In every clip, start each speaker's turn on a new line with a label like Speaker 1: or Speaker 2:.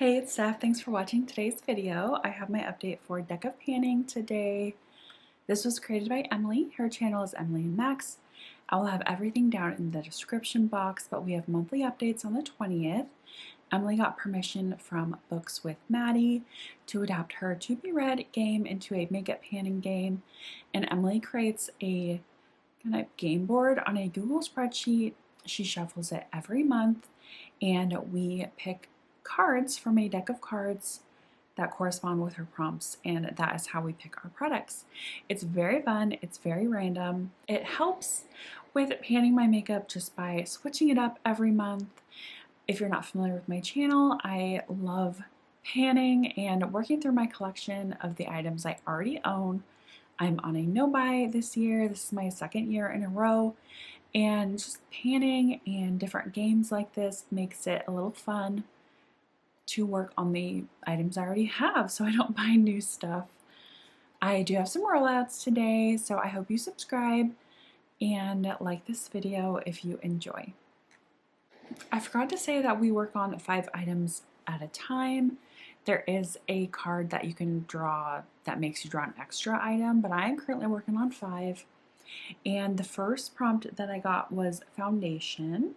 Speaker 1: Hey, it's Steph. Thanks for watching today's video. I have my update for Deck of Panning today. This was created by Emily. Her channel is Emily and Max. I will have everything down in the description box, but we have monthly updates on the 20th. Emily got permission from Books with Maddie to adapt her To Be Read game into a makeup panning game, and Emily creates a kind of game board on a Google spreadsheet. She shuffles it every month, and we pick cards from a deck of cards that correspond with her prompts, and that is how we pick our products. It's very fun, it's very random. It helps with panning my makeup just by switching it up every month. If you're not familiar with my channel, I love panning and working through my collection of the items I already own. I'm on a no-buy this year. This is my second year in a row, and just panning and different games like this makes it a little fun to work on the items I already have so I don't buy new stuff. I do have some rollouts today, so I hope you subscribe and like this video if you enjoy. I forgot to say that we work on 5 items at a time. There is a card that you can draw that makes you draw an extra item, but I am currently working on 5. And the first prompt that I got was foundation.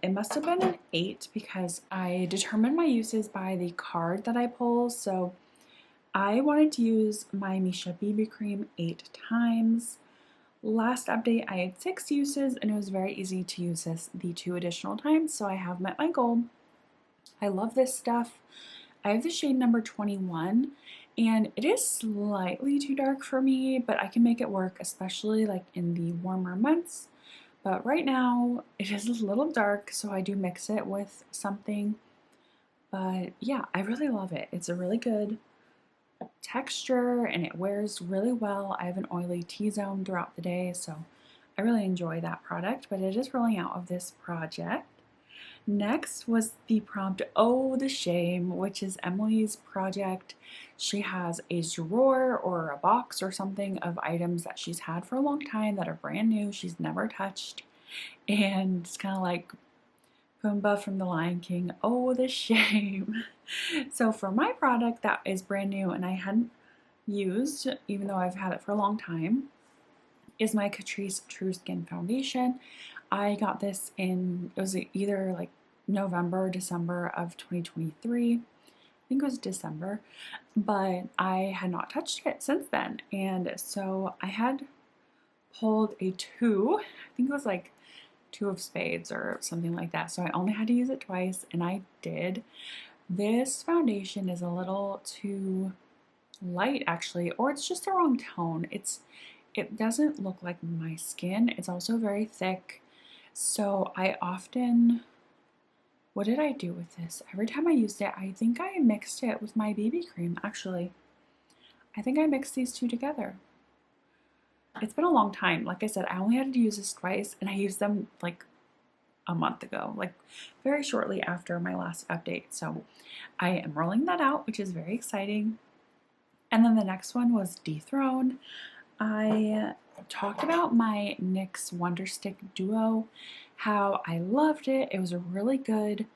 Speaker 1: It must have been an 8 because I determined my uses by the card that I pull. So I wanted to use my Missha BB cream 8 times. Last update I had 6 uses, and it was very easy to use this the 2 additional times, so I have met my goal. I love this stuff. I have the shade number 21, and it is slightly too dark for me, but I can make it work, especially like in the warmer months. But right now it is a little dark, so I do mix it with something. But yeah, I really love it. It's a really good texture and it wears really well. I have an oily T-zone throughout the day, so I really enjoy that product, but it is rolling out of this project. Next was the prompt, Oh the Shame, which is Emily's project. She has a drawer or a box or something of items that she's had for a long time that are brand new, she's never touched. And it's kind of like Pumbaa from The Lion King, oh the shame. So for my product that is brand new and I hadn't used, even though I've had it for a long time, is my Catrice True Skin Foundation. I got this in, it was either like November or December of 2023. I think it was December, but I had not touched it since then. And so I had pulled a 2, I think it was like 2 of spades or something like that. So I only had to use it twice, and I did. This foundation is a little too light actually, or it's just the wrong tone. It doesn't look like my skin. It's also very thick. So I often, what did I do with this? Every time I used it, I think I mixed it with my BB cream, actually. I think I mixed these 2 together. It's been a long time. Like I said, I only had to use this twice, and I used them like a month ago, like very shortly after my last update. So I am rolling that out, which is very exciting. And then the next one was Dethrone. I talked about my NYX Wonder Stick Duo, how I loved it. It was a really good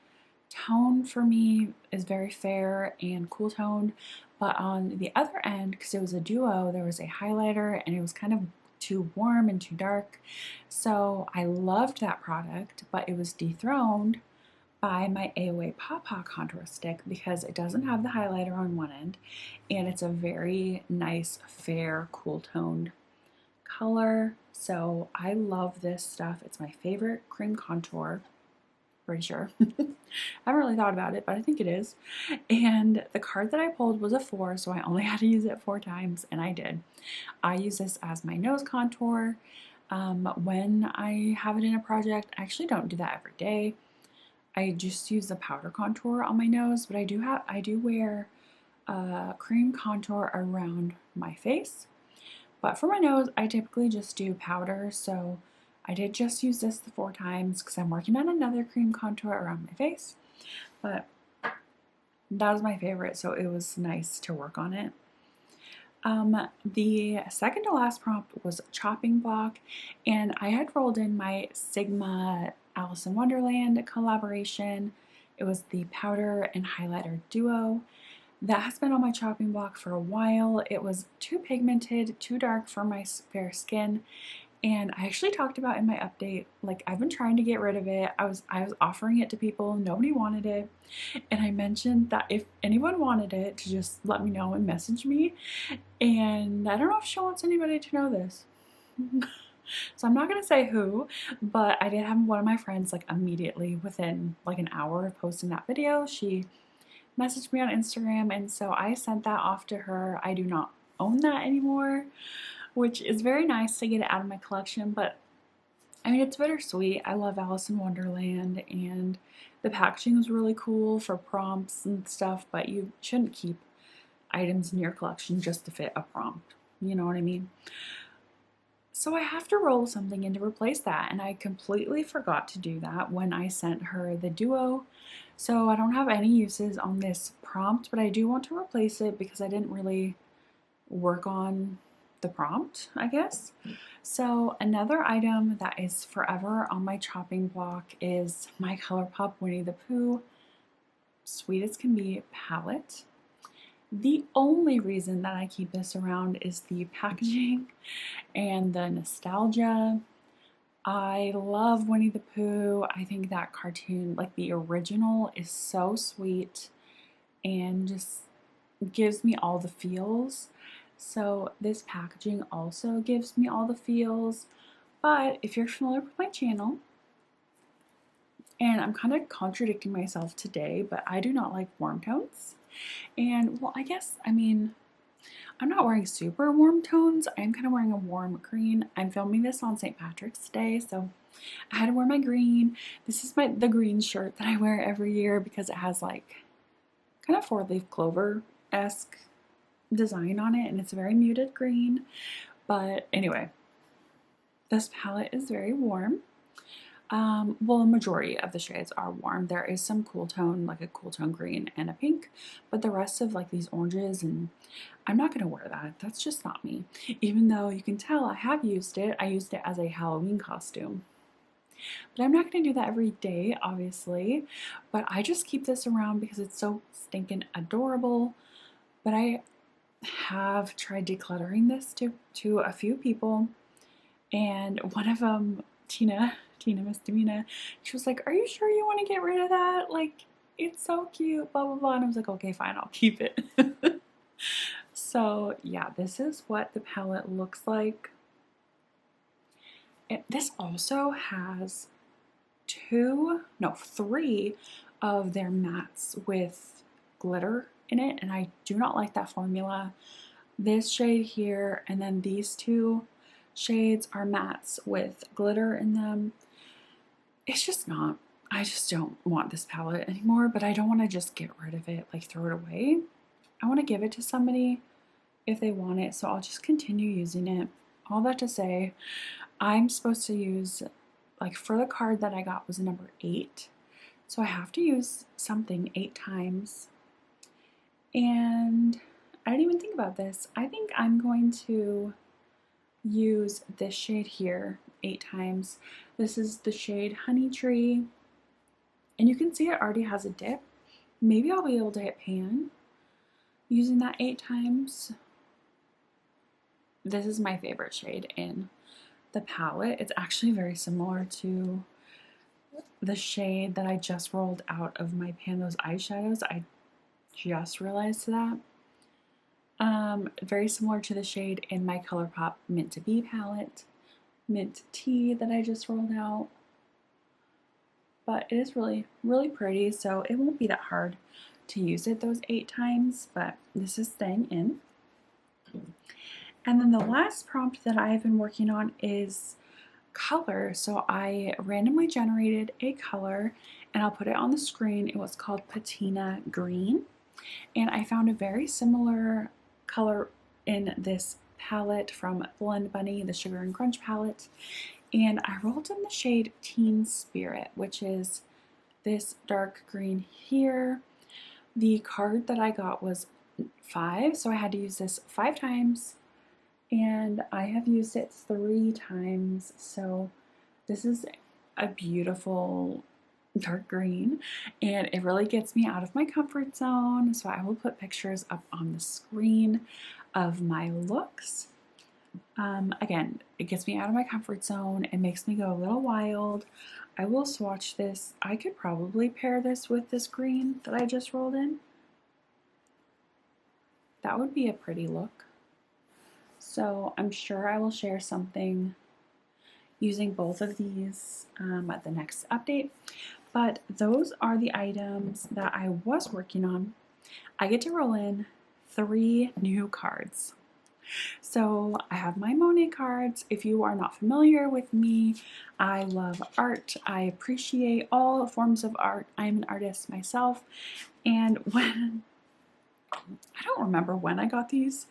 Speaker 1: tone for me. It's very fair and cool toned. But on the other end, because it was a duo, there was a highlighter and it was kind of too warm and too dark. So I loved that product, but it was dethroned by my AOA Pawpaw contour stick because it doesn't have the highlighter on one end, and it's a very nice, fair, cool toned color. So I love this stuff. It's my favorite cream contour, pretty sure. I haven't really thought about it, but I think it is. And the card that I pulled was a 4, so I only had to use it 4 times, and I did. I use this as my nose contour. When I have it in a project, I actually don't do that every day. I just use the powder contour on my nose, but I do wear cream contour around my face. But for my nose, I typically just do powder, so I did just use this the 4 times because I'm working on another cream contour around my face. But that was my favorite, so it was nice to work on it. The second to last prompt was chopping block, and I had rolled in my Sigma Alice in Wonderland collaboration. It was the powder and highlighter duo. That has been on my chopping block for a while. It was too pigmented, too dark for my fair skin, and I actually talked about in my update, like I've been trying to get rid of it. I was offering it to people, nobody wanted it. And I mentioned that if anyone wanted it, to just let me know and message me. And I don't know if she wants anybody to know this. So I'm not gonna say who, but I did have one of my friends like immediately within like an hour of posting that video, she messaged me on Instagram, and so I sent that off to her. I do not own that anymore, which is very nice to get it out of my collection, but I mean, it's bittersweet. I love Alice in Wonderland, and the packaging was really cool for prompts and stuff, but you shouldn't keep items in your collection just to fit a prompt. You know what I mean? So I have to roll something in to replace that, and I completely forgot to do that when I sent her the duo. So I don't have any uses on this prompt, but I do want to replace it because I didn't really work on the prompt, I guess. So another item that is forever on my chopping block is my ColourPop Winnie the Pooh Sweet as Can Be palette. The only reason that I keep this around is the packaging and the nostalgia. I love Winnie the Pooh. I think that cartoon, like the original, is so sweet and just gives me all the feels. So this packaging also gives me all the feels. But if you're familiar with my channel, and I'm kind of contradicting myself today, but I do not like warm tones. And well, I guess, I mean, I'm not wearing super warm tones. I'm kind of wearing a warm green. I'm filming this on St. Patrick's Day, so I had to wear my green. This is the green shirt that I wear every year because it has like kind of 4-leaf clover-esque design on it, and it's a very muted green. But anyway, this palette is very warm. Well, a majority of the shades are warm. There is some cool tone, like a cool tone green and a pink, but the rest of like these oranges, and I'm not going to wear that. That's just not me. Even though you can tell I have used it. I used it as a Halloween costume. But I'm not going to do that every day, obviously. But I just keep this around because it's so stinking adorable. But I have tried decluttering this to a few people, and one of them, Tina Misdemeanor, she was like, "Are you sure you want to get rid of that? Like, it's so cute, blah blah blah." And I was like, "Okay, fine, I'll keep it." So yeah, this is what the palette looks like. This also has three of their mattes with glitter in it, and I do not like that formula. This shade here and then these two shades are mattes with glitter in them. It's just not, I just don't want this palette anymore, but I don't want to just get rid of it, like throw it away. I want to give it to somebody if they want it, so I'll just continue using it. All that to say, I'm supposed to use, like for the card that I got was number 8, so I have to use something 8 times. And I didn't even think about this. I think I'm going to use this shade here 8 times. This is the shade Honey Tree, and you can see it already has a dip. Maybe I'll be able to hit pan using that 8 times. This is my favorite shade in the palette. It's actually very similar to the shade that I just rolled out of my Pan Those eyeshadows. I just realized that. Very similar to the shade in my ColourPop Mint to Be palette, Mint Tea, that I just rolled out. But it is really, really pretty, so it won't be that hard to use it those 8 times, but this is staying in. And then the last prompt that I have been working on is color. So I randomly generated a color, and I'll put it on the screen. It was called Patina Green, and I found a very similar color in this palette from Blend Bunny, the Sugar and Crunch palette, and I rolled in the shade Teen Spirit, which is this dark green here. The card that I got was 5, so I had to use this 5 times, and I have used it 3 times, so this is a beautiful dark green, and it really gets me out of my comfort zone. So I will put pictures up on the screen of my looks. Again, it gets me out of my comfort zone. It makes me go a little wild. I will swatch this. I could probably pair this with this green that I just rolled in. That would be a pretty look. So I'm sure I will share something using both of these at the next update. But those are the items that I was working on. I get to roll in 3 new cards. So I have my Monet cards. If you are not familiar with me, I love art. I appreciate all forms of art. I'm an artist myself. And when, I don't remember when I got these,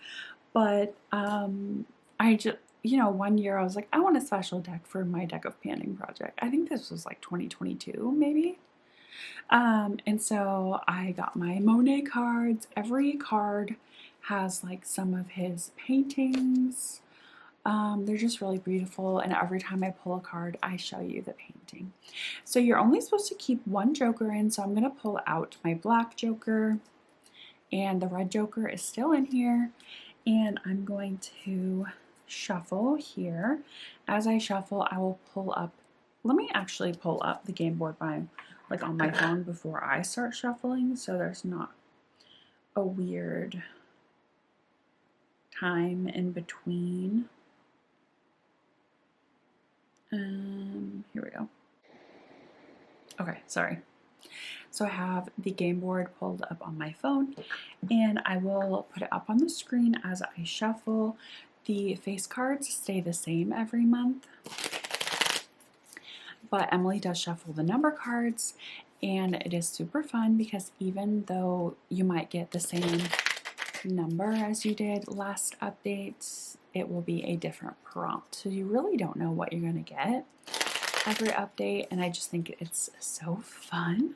Speaker 1: but I just, one year I was like, I want a special deck for my deck of panning project. I think this was like 2022 maybe. And so I got my Monet cards. Every card has like some of his paintings. They're just really beautiful, and every time I pull a card, I show you the painting. So you're only supposed to keep 1 joker in, so I'm going to pull out my black joker, and the red joker is still in here, and I'm going to shuffle here. As I shuffle, I will pull up, let me actually pull up the game board on my phone before I start shuffling, so there's not a weird time in between. Here we go. Okay, sorry. So I have the game board pulled up on my phone, and I will put it up on the screen as I shuffle. The face cards stay the same every month, but Emily does shuffle the number cards, and it is super fun because even though you might get the same number as you did last update, it will be a different prompt. So you really don't know what you're going to get every update, and I just think it's so fun.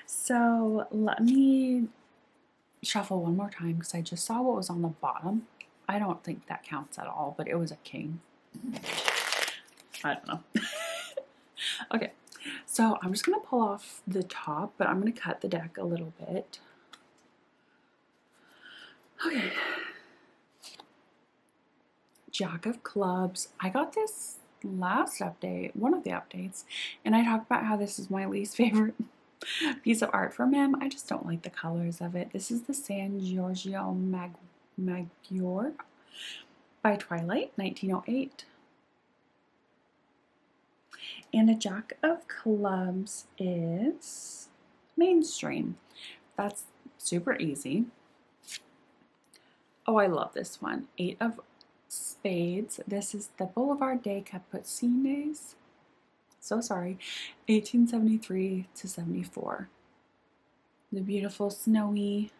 Speaker 1: So let me shuffle one more time because I just saw what was on the bottom. I don't think that counts at all, but it was a king. I don't know. Okay, so I'm just going to pull off the top, but I'm going to cut the deck a little bit. Okay. Jack of Clubs. I got this last update, one of the updates, and I talked about how this is my least favorite piece of art from him. I just don't like the colors of it. This is the San Giorgio Maggiore by Twilight, 1908. And a Jack of Clubs is mainstream. That's super easy. Oh, I love this one. 8 of Spades. This is the Boulevard des Capucines. So sorry. 1873 to 74. The beautiful snowy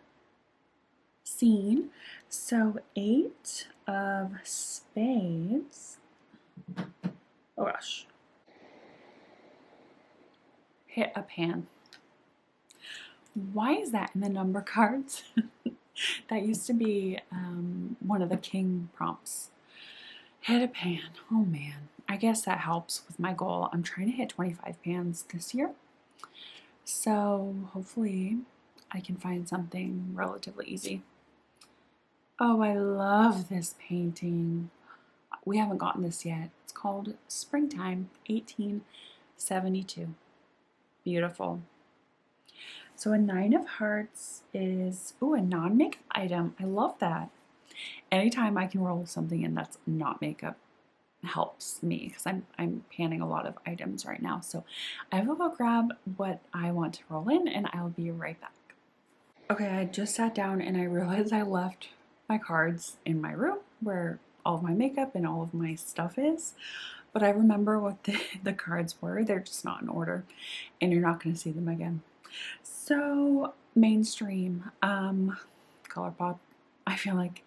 Speaker 1: scene. So 8 of Spades. Oh gosh. Hit a pan. Why is that in the number cards? That used to be one of the king prompts. Hit a pan. Oh man. I guess that helps with my goal. I'm trying to hit 25 pans this year. So hopefully I can find something relatively easy. Oh, I love this painting. We haven't gotten this yet. It's called Springtime, 1872. Beautiful. So a 9 of Hearts is, a non-makeup item. I love that. Anytime I can roll something in that's not makeup helps me because I'm panning a lot of items right now. So I will go grab what I want to roll in and I'll be right back. Okay, I just sat down and I realized I left my cards in my room where all of my makeup and all of my stuff is. But I remember what the cards were. They're just not in order and you're not going to see them again. So mainstream, ColourPop. I feel like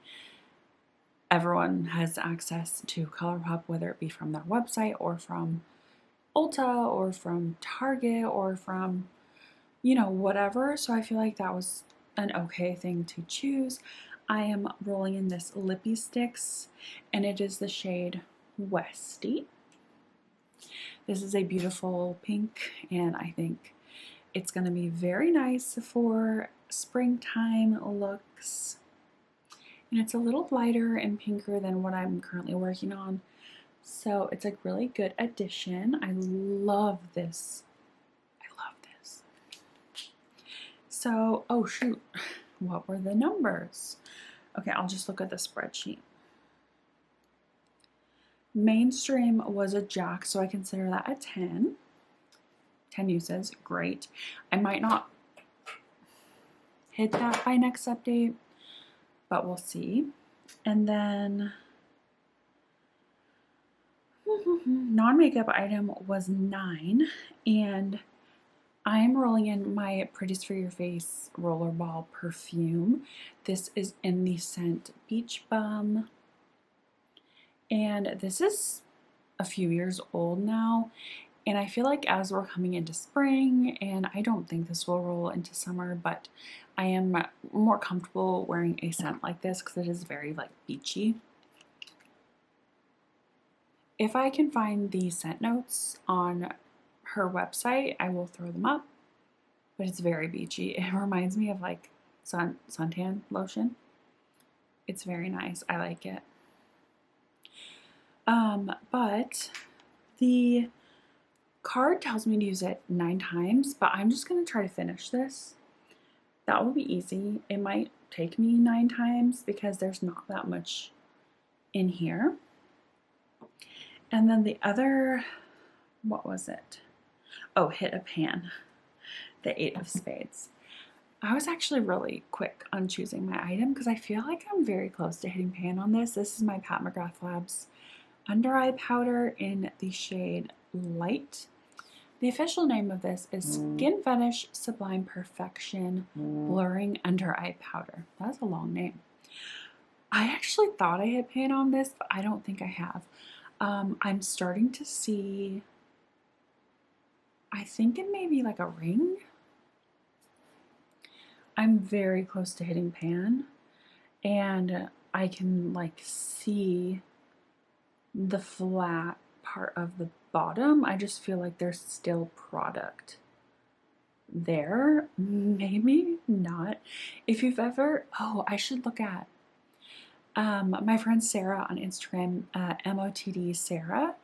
Speaker 1: everyone has access to ColourPop, whether it be from their website or from Ulta or from Target or from, whatever. So I feel like that was an okay thing to choose. I am rolling in this Lippie Sticks, and it is the shade Westy. This is a beautiful pink, and I think it's going to be very nice for springtime looks. And it's a little lighter and pinker than what I'm currently working on. So it's a really good addition. I love this. I love this. So, oh shoot, what were the numbers? Okay, I'll just look at the spreadsheet. Mainstream was a Jack, so I consider that a 10. 10 uses, great. I might not hit that by next update, but we'll see. And then non-makeup item was 9, and I'm rolling in my Prettiest for Your Face Rollerball perfume. This is in the scent Beach Bum, and this is a few years old now, and I feel like as we're coming into spring, and I don't think this will roll into summer, but I am more comfortable wearing a scent like this because it is very like beachy. If I can find the scent notes on her website, I will throw them up, but it's very beachy. It reminds me of like suntan lotion. It's very nice. I like it. But the card tells me to use it 9 times, but I'm just going to try to finish this. That will be easy. It might take me 9 times because there's not that much in here. And then the other, what was it? Oh, hit a pan. The 8 of spades. I was actually really quick on choosing my item because I feel like I'm very close to hitting pan on this. This is my Pat McGrath Labs under eye powder in the shade Light. The official name of this is Skin Fetish Sublime Perfection Blurring Under Eye Powder. That's a long name. I actually thought I hit pan on this, but I don't think I have. I'm starting to see, I think it may be like a ring. I'm very close to hitting pan, and I can like see the flat part of the bottom. I just feel like there's still product there. Maybe not. If you've ever, oh, I should look at my friend Sarah on Instagram, MOTD Sarah.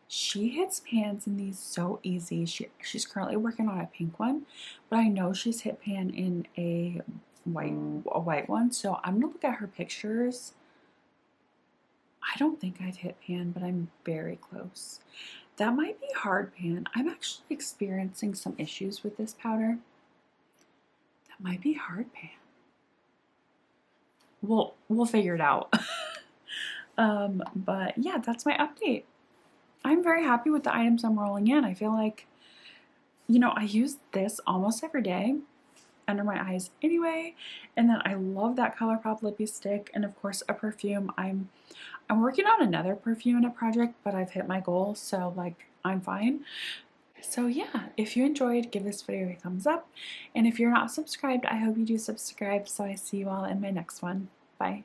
Speaker 1: She hits pans in these so easy. She's currently working on a pink one, but I know she's hit pan in a white one. So I'm gonna look at her pictures. I don't think I've hit pan, but I'm very close. That might be hard pan. I'm actually experiencing some issues with this powder. That might be hard pan. We'll figure it out. But yeah, that's my update. I'm very happy with the items I'm rolling in. I feel like, you know, I use this almost every day under my eyes anyway, and then I love that ColourPop lippy stick, and of course a perfume. I'm working on another perfume in a project, but I've hit my goal, so like I'm fine. So yeah, if you enjoyed, give this video a thumbs up, and if you're not subscribed, I hope you do subscribe. So I see you all in my next one. Bye.